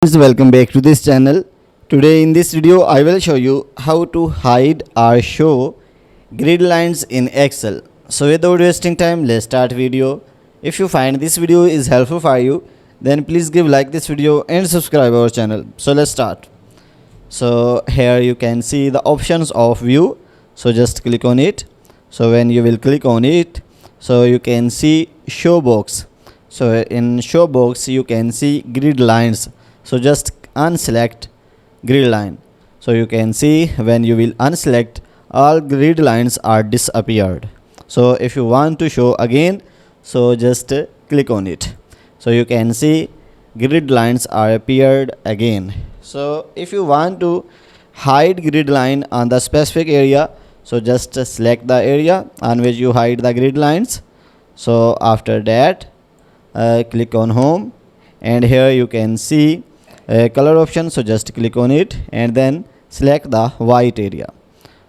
Friends, welcome back to this channel. Today in this video I will show you how to hide or show grid lines in Excel. So without wasting time, let's start video. If you find this video is helpful for you, then please give like this video and subscribe our channel. So let's start. So here you can see the options of view. So just click on it. So when you will click on it, so you can see show box. So in show box you can see grid lines. So just unselect grid line. So you can see when you will unselect, all grid lines are disappeared. So if you want to show again, so just click on it. So you can see grid lines are appeared again. So if you want to hide grid line on the specific area, so just select the area on which you hide the grid lines. So after that, click on home, and here you can see a color option. So just click on it and then select the white area.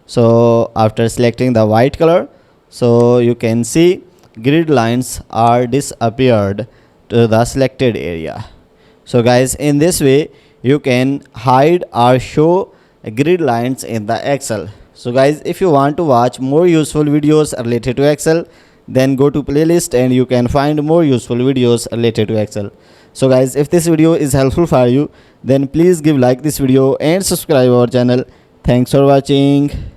So after selecting the white color, so you can see grid lines are disappeared to the selected area. So guys, in this way you can hide or show grid lines in the Excel. So guys, if you want to watch more useful videos related to Excel, then go to playlist and you can find more useful videos related to Excel. So guys, if this video is helpful for you, then please give like this video and subscribe our channel. Thanks for watching.